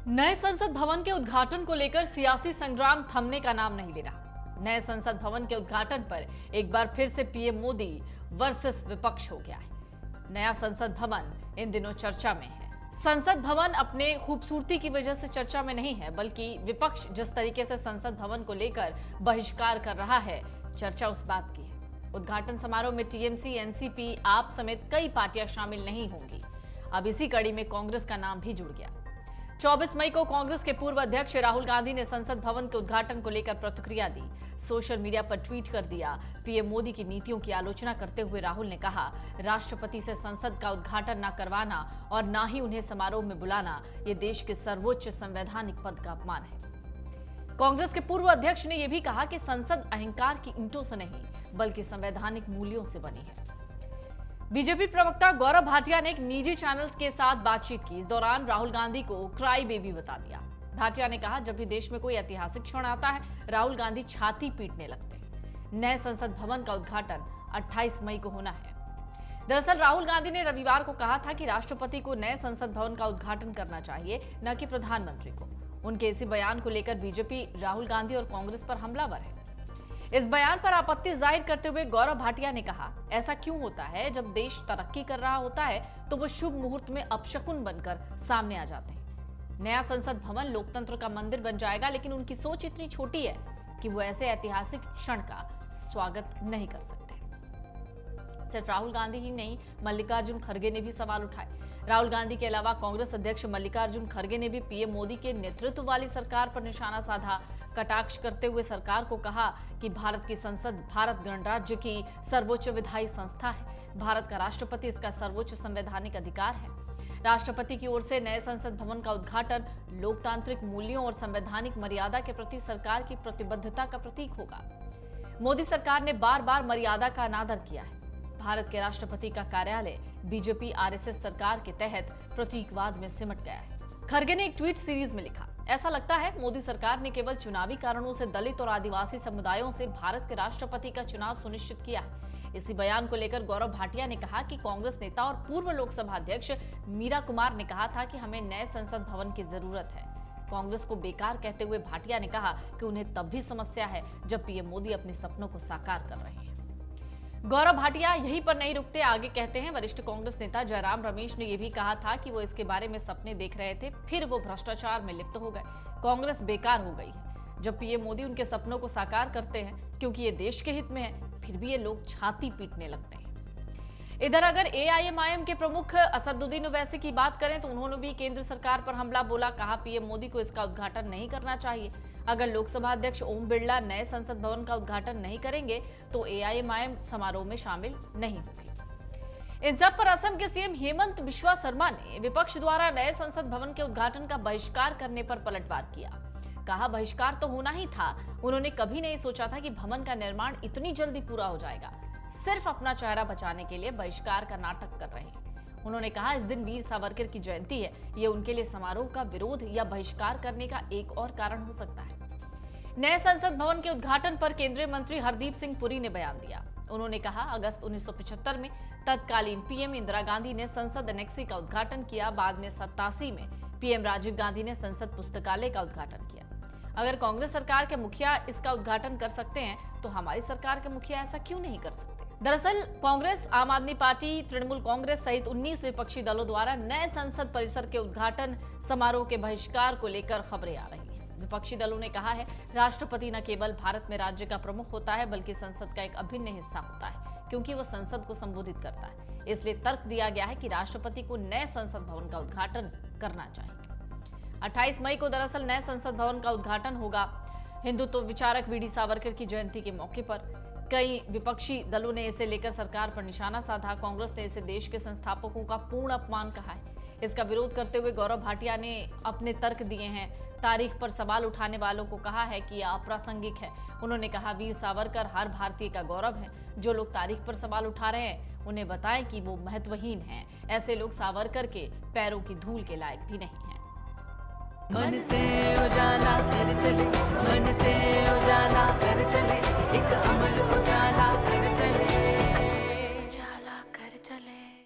नए संसद भवन के उद्घाटन को लेकर सियासी संग्राम थमने का नाम नहीं ले रहा। नए संसद भवन के उद्घाटन पर एक बार फिर से पीएम मोदी वर्सेस विपक्ष हो गया है। नया संसद भवन इन दिनों चर्चा में है। संसद भवन अपने खूबसूरती की वजह से चर्चा में नहीं है, बल्कि विपक्ष जिस तरीके से संसद भवन को लेकर बहिष्कार कर रहा है, चर्चा उस बात की है। उद्घाटन समारोह में टीएमसी, एनसीपी, आप समेत कई पार्टियां शामिल नहीं होंगी। अब इसी कड़ी में कांग्रेस का नाम भी जुड़ गया। 24 मई को कांग्रेस के पूर्व अध्यक्ष राहुल गांधी ने संसद भवन के उद्घाटन को लेकर प्रतिक्रिया दी। सोशल मीडिया पर ट्वीट कर दिया। पीएम मोदी की नीतियों की आलोचना करते हुए राहुल ने कहा, राष्ट्रपति से संसद का उद्घाटन न करवाना और न ही उन्हें समारोह में बुलाना ये देश के सर्वोच्च संवैधानिक पद का अपमान है। कांग्रेस के पूर्व अध्यक्ष ने यह भी कहा कि संसद अहंकार की ईंटों से नहीं, बल्कि संवैधानिक मूल्यों से बनी है। बीजेपी प्रवक्ता गौरव भाटिया ने एक निजी चैनल के साथ बातचीत की। इस दौरान राहुल गांधी को क्राई बेबी बता दिया। भाटिया ने कहा, जब भी देश में कोई ऐतिहासिक क्षण आता है, राहुल गांधी छाती पीटने लगते हैं। नए संसद भवन का उद्घाटन 28 मई को होना है। दरअसल राहुल गांधी ने रविवार को कहा था कि राष्ट्रपति को नए संसद भवन का उद्घाटन करना चाहिए, न कि प्रधानमंत्री को। उनके इसी बयान को लेकर बीजेपी राहुल गांधी और कांग्रेस पर हमलावर है। इस बयान पर आपत्ति जाहिर करते हुए गौरव भाटिया ने कहा, ऐसा क्यों होता है जब देश तरक्की कर रहा होता है तो वो शुभ मुहूर्त में अपशकुन बनकर सामने आ जाते हैं। नया संसद भवन लोकतंत्र का मंदिर बन जाएगा, लेकिन उनकी सोच इतनी छोटी है कि वो ऐसे ऐतिहासिक क्षण का स्वागत नहीं कर सकते। सिर्फ राहुल गांधी ही नहीं, मल्लिकार्जुन खड़गे ने भी सवाल उठाए। राहुल गांधी के अलावा कांग्रेस अध्यक्ष मल्लिकार्जुन खड़गे ने भी पीएम मोदी के नेतृत्व वाली सरकार पर निशाना साधा। कटाक्ष करते हुए सरकार को कहा कि भारत की संसद भारत गणराज्य की सर्वोच्च विधायी संस्था है। भारत का राष्ट्रपति इसका सर्वोच्च संवैधानिक अधिकार है। राष्ट्रपति की ओर से नए संसद भवन का उद्घाटन लोकतांत्रिक मूल्यों और संवैधानिक मर्यादा के प्रति सरकार की प्रतिबद्धता का प्रतीक होगा। मोदी सरकार ने बार बार मर्यादा का अनादर किया है। भारत के राष्ट्रपति का कार्यालय बीजेपी आरएसएस सरकार के तहत प्रतीकवाद में सिमट गया है। खड़गे ने एक ट्वीट सीरीज में लिखा, ऐसा लगता है मोदी सरकार ने केवल चुनावी कारणों से दलित और आदिवासी समुदायों से भारत के राष्ट्रपति का चुनाव सुनिश्चित किया है। इसी बयान को लेकर गौरव भाटिया ने कहा कि कांग्रेस नेता और पूर्व लोकसभा अध्यक्ष मीरा कुमार ने कहा था कि हमें नए संसद भवन की जरूरत है। कांग्रेस को बेकार कहते हुए भाटिया ने कहा कि उन्हें तब भी समस्या है जब पीएम मोदी अपने सपनों को साकार कर रहे हैं। गौरव भाटिया यहीं पर नहीं रुकते, आगे कहते हैं, वरिष्ठ कांग्रेस नेता जयराम रमेश ने यह भी कहा था कि वो इसके बारे में सपने देख रहे थे, फिर वो भ्रष्टाचार में लिप्त हो गए। कांग्रेस बेकार हो गई है जब पीएम मोदी उनके सपनों को साकार करते हैं, क्योंकि ये देश के हित में है, फिर भी ये लोग छाती पीटने लगते हैं। इधर अगर एआईएमआईएम के प्रमुख असदुद्दीन ओवैसी की बात करें तो उन्होंने भी केंद्र सरकार पर हमला बोला। कहा, पीएम मोदी को इसका उद्घाटन नहीं करना चाहिए। अगर लोकसभा अध्यक्श ओम बिरला नए संसद भवन का उद्घाटन नहीं करेंगे तो एआईएमआईएम समारोह में शामिल नहीं होगी। इन सब पर असम के सीएम हेमंत बिस्वा शर्मा ने विपक्ष द्वारा नए संसद भवन के उद्घाटन का बहिष्कार करने पर पलटवार किया। कहा, बहिष्कार तो होना ही था। उन्होंने कभी नहीं सोचा था कि भवन का निर्माण इतनी जल्दी पूरा हो जाएगा। सिर्फ अपना चेहरा बचाने के लिए बहिष्कार का नाटक कर रहे हैं। उन्होंने कहा, इस दिन वीर सावरकर की जयंती है, ये उनके लिए समारोह का विरोध या बहिष्कार करने का एक और कारण हो सकता है। नए संसद भवन के उद्घाटन पर केंद्रीय मंत्री हरदीप सिंह पुरी ने बयान दिया। उन्होंने कहा, अगस्त 1975 में तत्कालीन पीएम इंदिरा गांधी ने संसद एनेक्सी का उद्घाटन किया। बाद में 87 में पीएम राजीव गांधी ने संसद पुस्तकालय का उद्घाटन किया। अगर कांग्रेस सरकार के मुखिया इसका उद्घाटन कर सकते हैं तो हमारी सरकार के मुखिया ऐसा क्यों नहीं कर सकते? दरअसल कांग्रेस, आम आदमी पार्टी, तृणमूल कांग्रेस सहित 19 विपक्षी दलों द्वारा नए संसद परिसर के उद्घाटन समारोह के बहिष्कार को लेकर खबरें आ रही हैं। विपक्षी दलों ने कहा है, राष्ट्रपति न केवल भारत में राज्य का प्रमुख होता है, बल्कि संसद का एक अभिन्न हिस्सा होता है, क्योंकि वो संसद को संबोधित करता है। इसलिए तर्क दिया गया है कि राष्ट्रपति को नए संसद भवन का उद्घाटन करना चाहिए। 28 मई को दरअसल नए संसद भवन का उद्घाटन होगा। हिंदुत्व विचारक वीडी सावरकर की जयंती के मौके पर कई विपक्षी दलों ने इसे लेकर सरकार पर निशाना साधा। कांग्रेस ने इसे देश के संस्थापकों का पूर्ण अपमान कहा है। इसका विरोध करते हुए गौरव भाटिया ने अपने तर्क दिए हैं। तारीख पर सवाल उठाने वालों को कहा है कि यह अप्रासंगिक है। उन्होंने कहा, वीर सावरकर हर भारतीय का गौरव है। जो लोग तारीख पर सवाल उठा रहे हैं उन्हें बताएं कि वो महत्वहीन हैं। ऐसे लोग सावरकर के पैरों की धूल के लायक भी नहीं हैं। मन से उजाला कर चले, मन से उजाला कर चले, एक अमर उजाला कर चले।